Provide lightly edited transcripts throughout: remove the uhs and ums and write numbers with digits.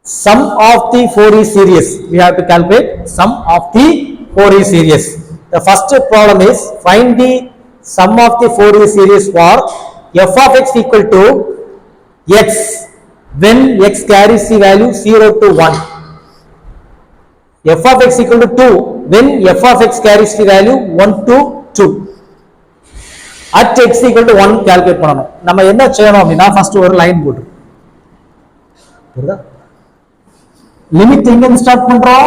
Sum of the Fourier series. We have to calculate sum of the Fourier series. The first problem is find the sum of the Fourier series for f of x equal to x when x carries the value 0 to 1. F of x equal to 2 when f of x carries the value 1 to 2. At x equal to 1 calculate பண்ணனும். நம்ம என்ன செய்யணும் அப்படினா first ஒரு line போடு. புரியுதா? Limit எங்க start பண்றோம்?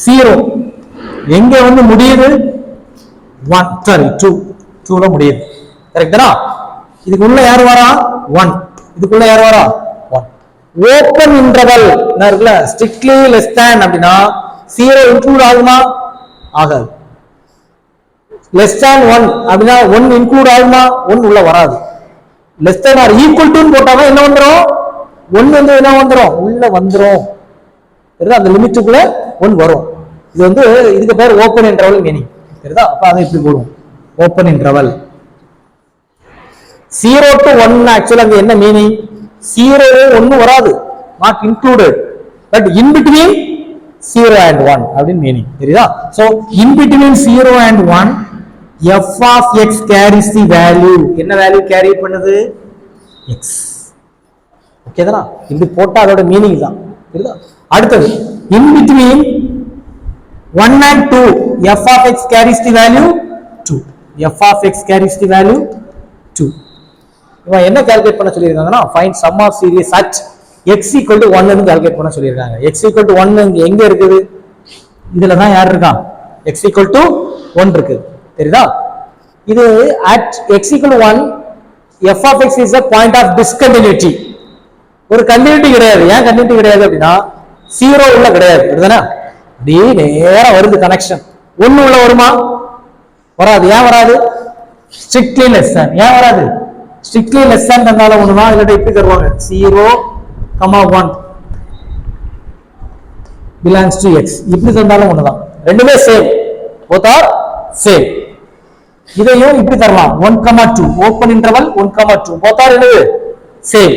0. எங்க வந்து முடியுது? 2 ல முடியுது. கரெக்ட்டா? இதுக்குள்ள யார் வரா? 1. இதுக்குள்ள யார் வரா? 1. ஓபன் இன்டர்வல் என்ன இருக்குல? ஸ்ட்ரிக்ட்லி லெஸ் தேன் அப்படினா 0 இன்க்ளூட் ஆகுமா? ஆகாது. லெஸ் தேன் 1 அப்படினா 1 இன்க்ளூட் ஆகுமா? 1 உள்ள வராது. Less than or equal to போட்டாவே என்ன வந்துரும்? 1 வந்து என்ன வந்துரும்? உள்ள வந்துரும். அந்த லிமிட்டுக்குள்ள 1 வரும். இது வந்து இதுக்கு பேர் ஓபன் இன்டர்வல் மீனிங். சரிதா? அப்ப அதை இப்படி போடுவோம். ஓபன் இன்டர்வல் 0 to 1 ஆக்சுவலா அங்க என்ன மீனிங்? 0 1 வராது. Not included. But in between 0 and 1 அப்படினு மீனிங். சரிதா? So in between 0 and 1 f of x carries the value. என்ன வேல்யூ கேரி பண்ணுது? x. ஓகேதானா? இது போட்டா அதோட மீனிங் தான். சரிதா? அடுத்தது in between 1 and 2 f of x carries the value 2. f of x carries the value 2. இவன் என்ன கால்குலேட் பண்ண சொல்லியிருக்காங்கன்னா find sum of series at x equal to 1 ன்னு கால்குலேட் பண்ண சொல்லியிருக்காங்க. x equal to 1 எங்க இருக்குது? இதுல தான் யார் இருக்கா? x equal to 1 இருக்கு. தெரியுதா? இது at x equal to 1 f of x is a point of discontinuity. ஒரு கண்டினியூட்டி கிடையாது. ஏன் கண்டினியூட்டி கிடையாது அப்படின்னா 0 உள்ள கிடையாது. அப்படிதானே? அப்படியே நேரா வருது கனெக்ஷன். 1 உள்ள வருமா? வராது. ஏன் வராது? ஸ்ட்ரிக்ட்லி லெஸ் தேன். ஏன் வராது? ஸ்ட்ரிக்ட்லி லெஸ் தேன் தந்தால ஒண்ணுமா இல்ல இப்படி தருவாங்க 0, 1 belongs to x. இப்படி தந்தாலும் ஒண்ணுதான். ரெண்டுமே சேம். both are same. இதையும் இப்படி தரலாம் 1, 2 ஓபன் இன்டர்வல் 1, 2 both are என்னது? சேம்.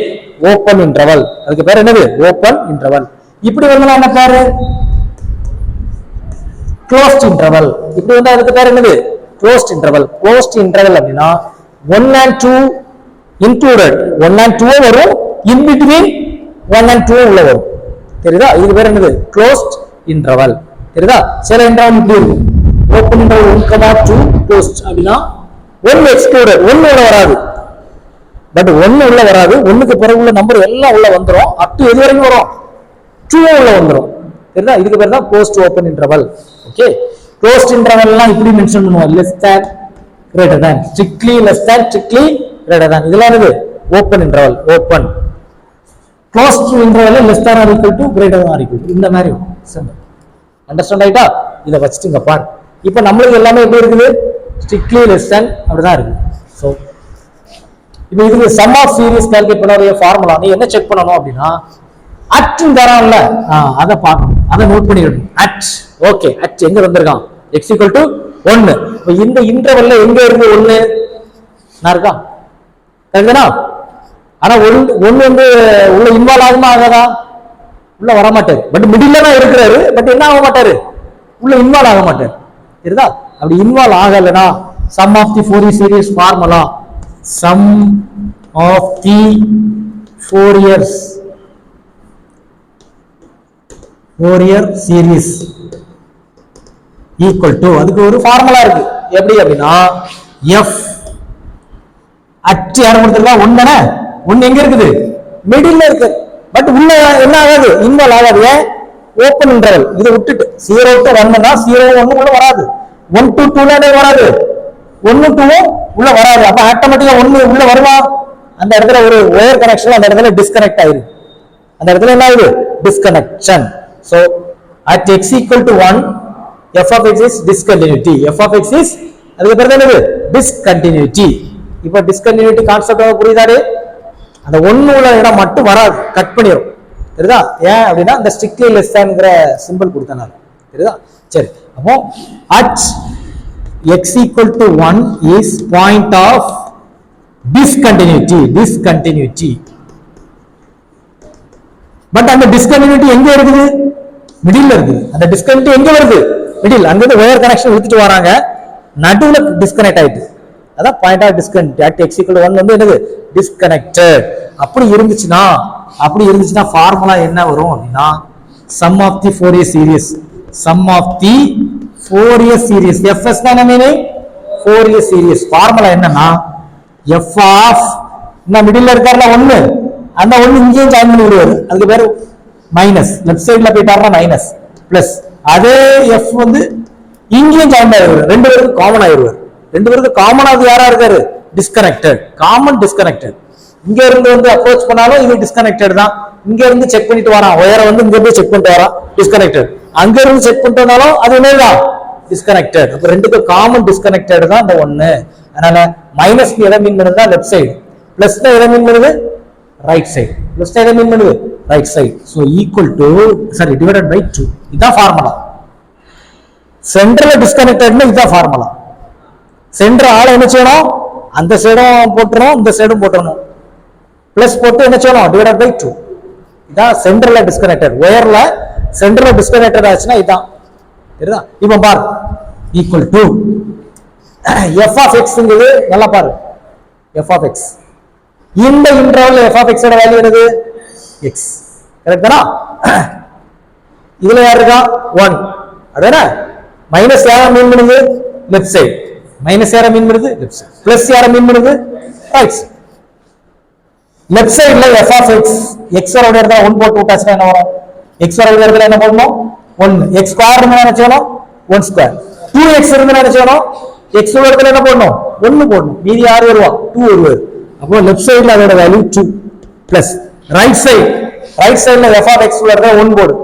Open interval. அதுக்கு பேர் என்னது? Open interval. இப்படி வந்தா என்ன பேரு? Closed interval. இப்படி வந்தா அதுக்கு பேர் என்னது? Closed interval. க்ளோஸ்ட் இன்டர்வல் அப்படினா 1 and 2 included. 1 and 2 வரும். in between 1 and 2 உள்ள வரும். தெரியுதா? இதுக்கு பேர் என்னது? Closed interval. தெரியுதா? சில இன்டர்வல் இப்படி இருக்கும். ஓபன் இன்டர்வல் 1, 2 க்ளோஸ்ட் அப்படினா 1 எக்ஸ்க்ளூடட். 1 உள்ள வராது. பட் 1 உள்ள வராது. 1க்கு பிறகு உள்ள நம்பர் எல்லாம் உள்ள வந்துரும். அப் டு எது வரைக்கும் வரும்? 2 உள்ள வந்துரும். சரிதா? இதுக்கு பேர் தான் closed open interval. Okay. Closed இன்டர்வல்லாம் இப்படி மென்ஷன் பண்ணுவோம். Less than, greater than, strictly less than, strictly greater than. இதெல்லாம் என்னது? Open interval. Open. Closed interval less than or equal to greater than or equal to இந்த மாதிரி simple. Understand ஆயிட்டா? இத வச்சிட்டுங்க பாரு. இப்போ நம்மளுக்கு எல்லாமே எப்படி இருக்குது? ஸ்ட்ரிக்ட்லி லெஸ் தேன் அப்படிதான் இருக்கு. சோ இப்போ இதுக்கு சம் ஆஃப் சீரிஸ் கால்குலேட் பண்ண ஒரு ஃபார்முலா நீ என்ன செக் பண்ணனும் அப்படினா at தரான்ல அத பார்க்கணும். அத நோட் பண்ணிடணும். at okay. at எங்க வந்திருக்கான்? x equal to 1. இப்போ இந்த இன்டர்வல்ல எங்க இருக்கு 1? நான் இருக்கா? கரெக்ட்டா? ஆனா 1 வந்து உள்ள இன்வால்வ் ஆகுமா ஆகாதா? உள்ள வர மாட்டாரு. பட் மிடில்ல தான் இருக்கிறாரு. பட் என்ன ஆக மாட்டாரு? உள்ள இன்வால்வ் ஆக மாட்டாரு. சரிதா? அப்படி involve ஆகலனா sum of the Fourier series formula sum of the Fourier series equal to அதுக்கு ஒரு ஃபார்முலா இருக்கு. எப்படி அப்படினா f at யார கொடுத்திருக்கா? 1 தானே? 1 எங்க இருக்குது? மிடில்ல இருக்கு. பட் உள்ள என்ன ஆகாது? இன்வால்வ் ஆகாது. ஏன்? Open interval. இத விட்டுட்டு 0 to 1 னா 0 1 உள்ள வராது. 1 to 2 ல வராது. 1 2 உள்ள வராது. அப்ப ஆட்டோமேட்டிக்கா 1 உள்ள வருமா? அந்த இடத்துல ஒரு ஒயர் கனெக்ஷன் அந்த இடத்துல டிஸ்கனெக்ட் ஆயிருக்கு. அந்த இடத்துல என்ன ஆகுது? Disconnection. So at x equal to 1 f of x is discontinuity. f of x is அதுக்கு பேர் என்னது? discontinuity. இப்போ discontinuity கான்செப்ட் புரியுதாடே? அந்த 1 உள்ள இடம் மட்டும் வராது. கட் பண்ணிரும். தெரியுதா? ஏன் அப்படினா அந்த ஸ்ட்ரிக்ட்லி லெஸ் தேன்ங்கற சிம்பல் கொடுத்தனால. தெரியுதா? சரி. அப்போ at x equal to 1 is point of discontinuity. But அந்த டிஸ்கண்டினியூட்டி எங்க இருக்குது? மிடில் இருக்குது. அந்த டிஸ்கண்டினியூட்டி எங்க வருது? மிடில். அங்கிருந்து ஒயர் கனெக்ஷன் எடுத்துட்டு வராங்க, நடுவுல டிஸ்கனெக்ட் ஆயிடுது. அதான் point of disconnect. At x = 1 வந்து என்னது? டிஸ்கனெக்டட். அப்படி இருந்துச்சுன்னா ஃபார்முலா என்ன வரும் அப்படின்னா sum of the Fourier series. Sum of the Fourier series. fs தான் என்ன மீனிங்? Fourier series. ஃபார்முலா என்னன்னா f ஆஃப் இந்த மிடில்ல இருக்காருல 1, அந்த 1 இங்கேயும் ஜாயின் பண்ணி விடுவாரு, அதுக்கு பேரு மைனஸ். லெஃப்ட் சைடுல போயிட்டாருன்னா மைனஸ் பிளஸ். அதே f வந்து இங்கேயும் ஜாயின் ஆயிடுவார், ரெண்டு பேருக்கு காமன் ஆயிடுவார். ரெண்டு பேருக்கு காமன் ஆகுது யாரா இருக்காரு? டிஸ்கனெக்டட். Common disconnected. இங்க இருந்து வந்து அப்ரோச் பண்ணாலும் இது டிஸ்கனெக்டட் தான். இங்க இருந்து செக் பண்ணிட்டு வரான், ஒயரை வந்து இங்க போய் செக் பண்ணிட்டு வரான், டிஸ்கனெக்டட். அங்க இருந்து செக் பண்ணிட்டு வந்தாலும் அது என்னதான்? டிஸ்கனெக்டட். அப்ப ரெண்டுக்கு காமன் டிஸ்கனெக்டட் தான் இந்த 1. அதனால மைனஸ் எதை மீன் பண்ணுதுன்னா லெஃப்ட் சைடு, பிளஸ் எதை மீன் பண்ணுது? Right side. பிளஸ் எதை மீன் பண்ணுது? Right side. So equal to divided by 2. இதான் ஃபார்முலா. சென்டர்ல டிஸ்கனெக்டட்னா இதான் ஃபார்முலா. சென்டர் ஆள என்ன செய்யணும்? அந்த சைடும் போட்டுறணும், இந்த சைடும் போட்டுறணும். பிளஸ் போட்டு என்ன செய்யணும்? Divided by 2. இதான் சென்டர்ல டிஸ்கனெக்டட். ஒயர்ல சென்டர்ல டிஸ்கனெக்டட் ஆச்சுன்னா இதான். சரிதா? இப்போ பாரு, equal to f of x ங்கிறது நல்லா பாரு. f of x இந்த இன்டர்வல்ல f of x ஓட வேல்யூ என்னது? x. கரெக்ட் தானா? இதுல யார் இருக்கா? 1. அதானே? மைனஸ் யார மீன் பண்ணுது? Left side. மைனஸ் யார மீன் பண்ணுது? Left side. பிளஸ் யார மீன் பண்ணுது? Right side. லெஃப்ட் சைடுல f of x, x ஓட இடத்துல 1 போட்டு விட்டாச்சுன்னா என்ன வரும்? x ஓட இடத்துல என்ன போடணும்? 1. x ஸ்கொயர் இருந்தா என்ன செய்யணும்? 1 ஸ்கொயர். 2x இருந்தா என்ன செய்யணும்? x ஓட இடத்துல என்ன போடணும்? 1 போடணும். மீதி யார் வருவா? 2 வருவாரு. அப்போ லெஃப்ட் சைடுல அதோட வேல்யூ 2 பிளஸ் ரைட் சைடுல f of x ஓட இடத்துல 1 போடு.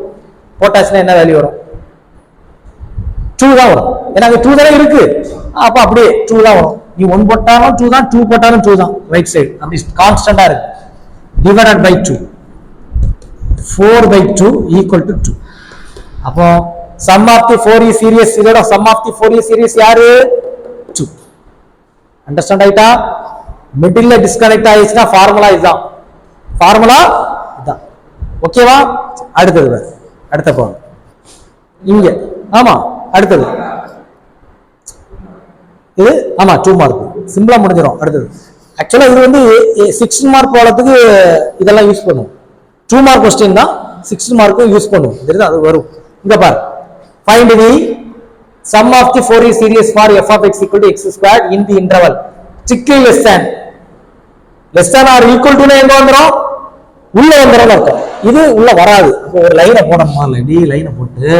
போட்டாச்சுன்னா என்ன வேல்யூ வரும்? 2 தான் வரும். ஏன்னா அது 2 தானே இருக்கு. அப்ப அப்படியே 2 தான் வரும். நீ 1 போட்டாலும் 2 தான், 2 போட்டாலும் 2 தான். ரைட் சைடு அப்படி கான்ஸ்டன்டா இருக்கு. Divided by 2. 4/2 equal to 2. அப்போ sum of the Fourier series, இதோட sum of the Fourier series யாரு? 2. அண்டர்ஸ்டாண்ட் ஆயிட்டா? மிடில்ல டிஸ்கனெக்ட் ஆயிடுச்சுன்னா ஃபார்முலா இதுதான். ஃபார்முலா இதுதான். ஓகேவா? அடுத்தது அடுத்த போங்க இங்க. ஆமா, அடுத்தது இது. ஆமா, 2 மார்க் சிம்பிளா முடிஞ்சிடும். அடுத்தது ஆக்சுவலா இது வந்து 16 மார்க் போறதுக்கு இதெல்லாம் யூஸ் பண்ணுவோம். 2 மார்க் கொஸ்டின் தான், 16 மார்க்கு யூஸ் பண்ணுவோம். தெரியுதா? அது வரும். இங்க பாரு, find the sum of the Fourier series for f of x equal to x squared in the interval strictly less than or equal to எங்க வந்துரும்? உள்ள வந்துரும் அர்த்தம். இது உள்ள வராது. அப்போ ஒரு லைனை போடணுமா? டி லைனை போட்டு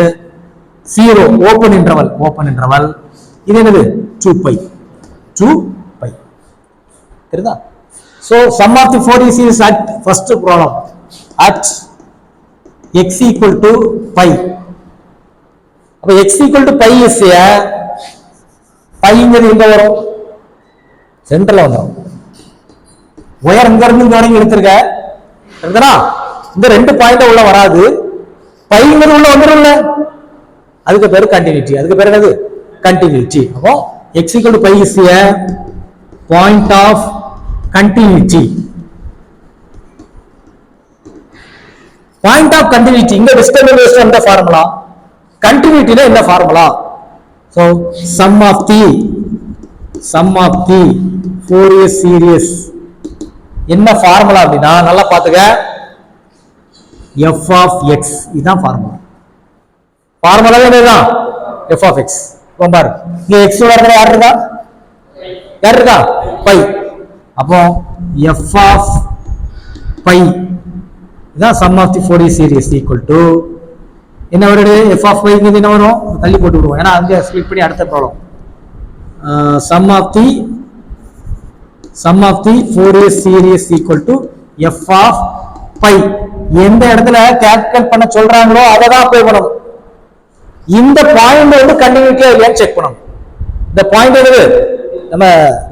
0 ஓபன் இன்டர்வல். இது என்னது? 2π. தெரியுதா? So sum of the Fourier series at first problem at x equal to pi. அப்ப x equal to pi is a pi ங்கிறது எங்க வரும்? சென்டர்ல வந்துரும். ஒயர் இங்க இருந்து கவனிங்க எடுத்துருக்க. சரிதானா? இந்த ரெண்டு பாயிண்ட் உள்ள வராது. pi ங்கிறது உள்ள வந்துரும்ல, அதுக்கு பேரு கண்டினியூட்டி. அதுக்கு பேரு என்னது? கண்டினியூட்டி. அப்போ x equal to pi is a point of continuity. Point of continuity இங்க discrimination என்ற ஃபார்முலா, கண்டினியூட்டினா என்ன formula? So sum of the Fourier series என்ன ஃபார்முலா அப்படின்னா நல்லா பாத்துக்க, f of x இதுதான் ஃபார்முலா. ஃபார்முலா என்னதான்? f of x. பாரு, இங்க x வரதுல யார் இருக்கா? pi. அப்போ f of pi இதான் sum of the Fourier series equal to என்ன வருது? f of pi ங்கிறது என்ன வரும்? தள்ளி போட்டு விடுவோம், ஏன்னா அங்க ஸ்ப்ளிட் பண்ணி அடுத்த problem. sum of the Fourier series equal to f of pi. எந்த இடத்துல கால்குலேட் பண்ண சொல்றாங்களோ அதை தான் அப்ளை பண்ணணும். இந்த பாயிண்ட் வந்து கண்டினியூட்டியா இல்லையான்னு செக் பண்ணணும். இந்த பாயிண்ட் என்னது? நம்ம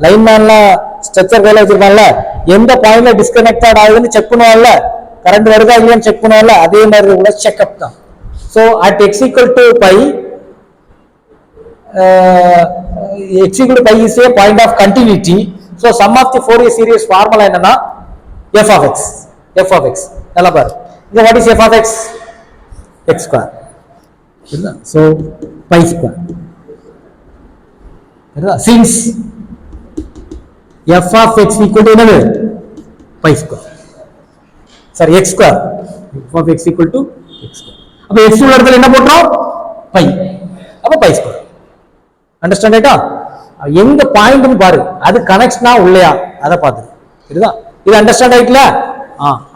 லைன்மேன்லாம் ஸ்ட்ரக்சர் வேலை வச்சிருக்காங்கல்ல, எந்த பாயிண்ட்ல டிஸ்கனெக்டட் ஆகுதுன்னு செக் பண்ணுவாங்கல்ல, கரண்ட் வருதா இல்லையான்னு செக் பண்ணுவாங்கல்ல, அதே மாதிரி கூட செக்அப் தான். So at x equal to pi, x equal to pi is a point of continuity. So sum of the Fourier series formula என்னன்னா f of x. நல்லா பாரு, இங்க what is f of x? x square. So pi square. Since f of x equal to என்னது pi square. Sorry, x square. f of x equal to x square. அப்ப x உள்ள இடத்துல என்ன போட்றோம் pi. அப்ப pi square. Understand ஆயிட்டா? எங்க பாயிண்ட்னு பாரு, அது கனெக்ஷனா உள்ளயா அத பாத்து. சரிதா? இது அண்டர்ஸ்டாண்ட் ஆயிட்டல?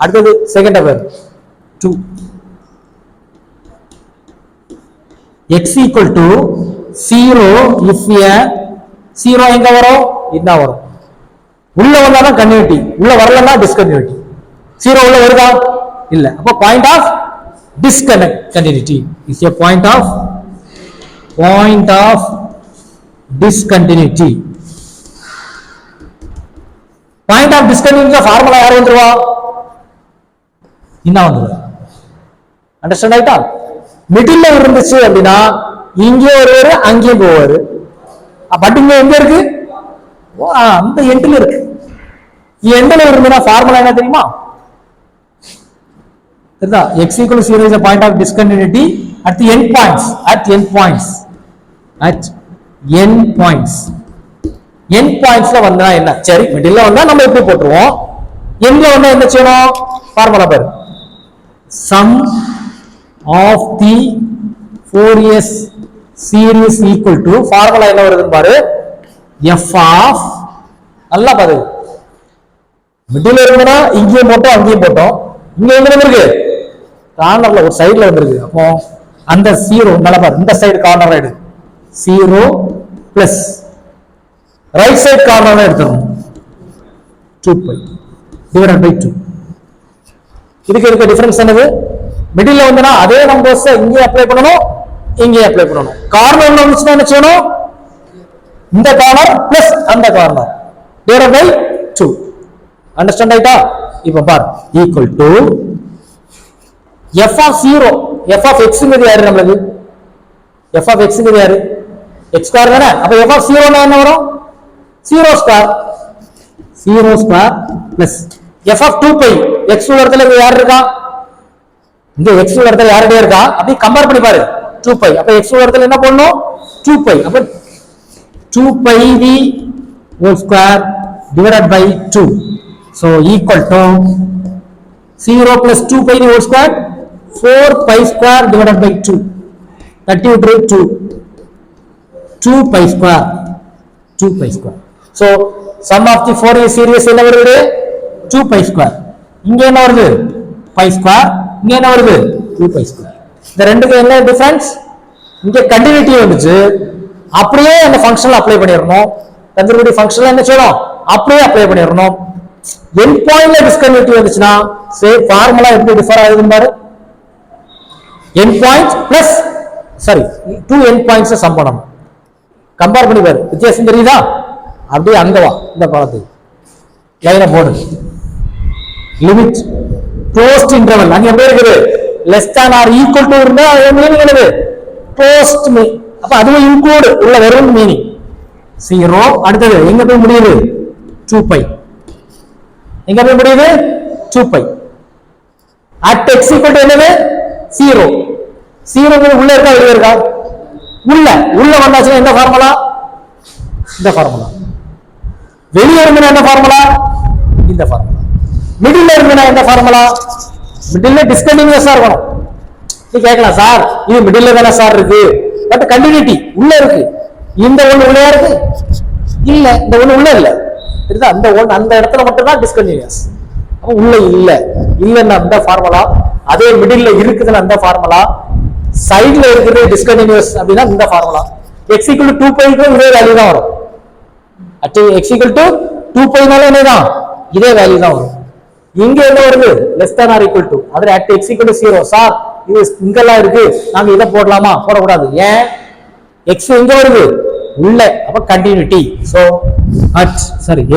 அடுத்து second அபர் 2 x equal to 0 if a 0 எங்க வரும் இதா வரும். உள்ள வந்தா தான் கன்டினியூட்டி, உள்ள வரலனா டிஸ்கன்டினியூட்டி. 0 உள்ள வருதா இல்ல. அப்ப point of discontinuity is a point of discontinuity. Point of discontinuity formula யார் வந்துருவா என்ன வந்துருவா அண்டர்ஸ்டாண்ட் ஆயிட்டா? மிடில்ல இருந்துச்சு அப்படின்னா இங்கே ஒருவர் அங்கே போவாரு. பட் இங்க எங்க இருக்கு அந்த எண்ட்ல இருக்கு. எண்ட்ல இருந்தா ஃபார்முலா என்ன தெரியுமா? சரிதா? x equal to 0 is a point of discontinuity at the end points. At end pointsல வந்தா என்ன? சரி, மிடில்ல வந்தா நம்ம இப்படி போட்டுருவோம். எண்ட்ல வந்தா என்ன செய்யணும்? ஃபார்முலா பாரு. sum of the Fourier series equal to formula என்ன வருதுன்னு பாரு. f of நல்லா பாரு. மிடில்ல இருந்தா இங்கேயும் போட்டோம் அங்கேயும் போட்டோம். இங்க எங்க இருக்கு? கார்னர்ல ஒரு சைடுல வந்திருக்கு. அப்போ அந்த 0 நல்லா பாரு, இந்த சைடு கார்னர் எடு. 0 பிளஸ் ரைட் சைடு கார்னர் எடுத்துறோம் 2π டிவைடட் பை 2. இதுக்கு இருக்க டிஃபரன்ஸ் என்னது? மிடில்ல வந்தனா அதே நம்பர்ஸ் இங்கே அப்ளை பண்ணனும், இங்கே அப்ளை பண்ணனும். கார்னர்ல வந்துச்சுனா என்ன செய்யணும்? இந்த கார்னர் பிளஸ் அந்த கார்னர் டிவைடட் பை 2. அண்டர்ஸ்டாண்ட் ஆயிட்டா? இப்ப பார் equal to f of 0, f of x ங்கிறது யாரு நமக்கு? f of x ங்கிறது யாரு? x ஸ்கொயர் தானே. அப்ப f of 0 னா என்ன வரும்? 0 square plus f of 2π. x உள்ள இடத்துல யார் இருக்கா? இங்க x உள்ள இடத்துல யாரே இருக்கா? அப்படி கம்பேர் பண்ணி பாரு. 2π. அப்ப x உள்ள இடத்துல என்ன பண்ணனும்? 2π. அப்ப 2πv whole square divided by 2. So equal to 0 plus 2π whole square 4π square divided by 2. 32 2π square. So sum of the Fourier series என்ன வருது? 2π square. இங்க என்ன வருது? π square. இங்க என்ன வருது? 2π square. இந்த ரெண்டுக்கு என்ன டிஃபரன்ஸ்? இங்க கண்டினியூட்டி வந்துச்சு, அப்படியே அந்த ஃபங்க்ஷன்ல அப்ளை பண்ணிரணும். கண்டினியூட்டி ஃபங்க்ஷன்ல என்ன செய்யணும்? அப்படியே அப்ளை பண்ணிரணும். எண்ட் பாயிண்ட்ல டிஸ்கன்டினியூட்டி வந்துச்சுனா சே ஃபார்முலா எப்படி டிஃபர் ஆகுதுன்னு பாரு. End point plus sorry 2 end points sum பண்ணணும். கம்பேர் பண்ணி பாரு, வித்தியாசம் தெரியுதா? அப்படியே அங்க வா, இந்த படத்துக்கு லைனை போடு. லிமிட் க்ளோஸ்ட் இன்டர்வல் அங்க எப்படி இருக்குது? Less than or equal to இருந்தா அது மீனிங் என்னது? க்ளோஸ்ட் மீ. அப்ப அதுவும் இன்க்ளூட் உள்ள வெறும் மீனிங் 0. அடுத்தது எங்க போய் முடியுது? 2π. எங்க போய் முடியுது? 2π. at x equal to என்னது? 0. 0 உள்ள இருக்கா வெளிய இருக்கா? உள்ள வந்தாச்சுன்னா என்ன ஃபார்முலா? இந்த ஃபார்முலா. வெளிய இருந்தா என்ன ஃபார்முலா? இந்த ஃபார்முலா. மிடில்ல இருந்தா என்ன ஃபார்முலா? மிடில்ல டிஸ்கன்டினியூஸா இருக்கணும். நீ கேட்கலாம், சார் இது மிடில்ல தானே சார் இருக்கு, பட் கண்டினியூட்டி உள்ள இருக்கு. இந்த ஒண்ணு உள்ளயா இருக்கு இல்ல, இந்த ஒண்ணு உள்ள இல்ல. சரிதா? அந்த ஒண்ணு அந்த இடத்துல மட்டும் தான் டிஸ்கன்டினியூஸ். அப்ப உள்ள இல்லன்னா அந்த ஃபார்முலா, அதே மிடில்ல இருக்குதுன்னா அந்த ஃபார்முலா, சைடுல இருக்குது டிஸ்கன்டினியூஸ் அப்படின்னா இந்த ஃபார்முலா. x equal to 2π க்கு இதே வேல்யூ தான் வரும். at x equal to 2π னால என்னதான் இதே வேல்யூ தான் வரும். இங்க என்ன வருது? less than or equal to. அதுல at x equal to 0. Sir இது இங்கெல்லாம் இருக்கு, நாங்க இத போடலாமா? போடக்கூடாது. ஏன்? x எங்க வருது? உள்ள. அப்ப continuity. So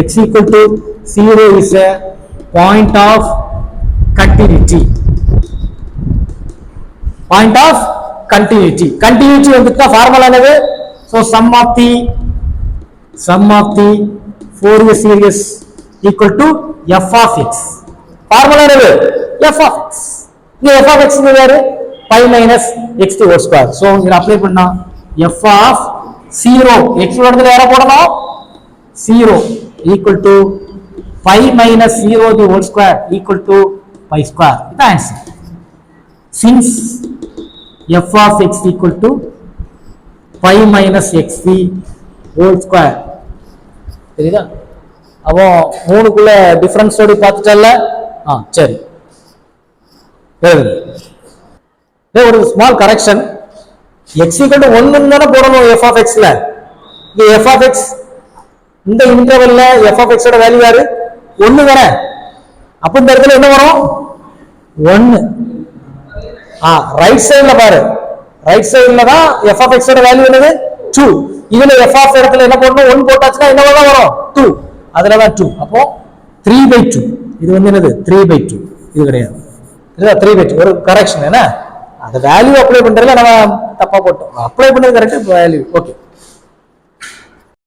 x equal to 0 is a point of continuity. Point of continuity. Continuity வந்துட்டா ஃபார்முலா என்னது? So sum of the Fourier series equal to f of x. Formula என்னது? f of x. இங்க f of x யாரு pi minus xt whole square. So இத apply பண்ணா f of 0 x ஓட இடத்துல யாரை போடணும் 0 equal to pi minus 0 the whole square equal to pi square. இதான் answer. Since f of x equal to pi minus xt whole square. தெரியுதா? அப்போ மூணுக்குள்ள difference ஓடி பார்த்துட்டல்ல. சரி, ஒரு small correction. x equal to 1 தானே போடணும் f of x ல. இங்க f of x இந்த இன்டர்வல்ல f of x ஓட வேல்யூ யாரு 1 தானே. அப்ப இந்த இடத்துல என்ன வரும் 1. ரைட் சைடுல பாரு, ரைட் சைடுல தான் f of x ஓட வேல்யூ என்னது 2. இதுல f of இடத்துல என்ன போடணும் 1 போட்டாச்சுன்னா என்னவா தான் வரும் 2. அதுல தான் 2. அப்போ 3/2. இது வந்து என்னது 3/2. இது கிடையாது, இதுதான் 3/2. ஒரு கரெக்ஷன் என்ன, அந்த வேல்யூ அப்ளை பண்றதுல நம்ம தப்பா போட்டோம். அப்ளை பண்ணது கரெக்ட், வேல்யூ ஓகே.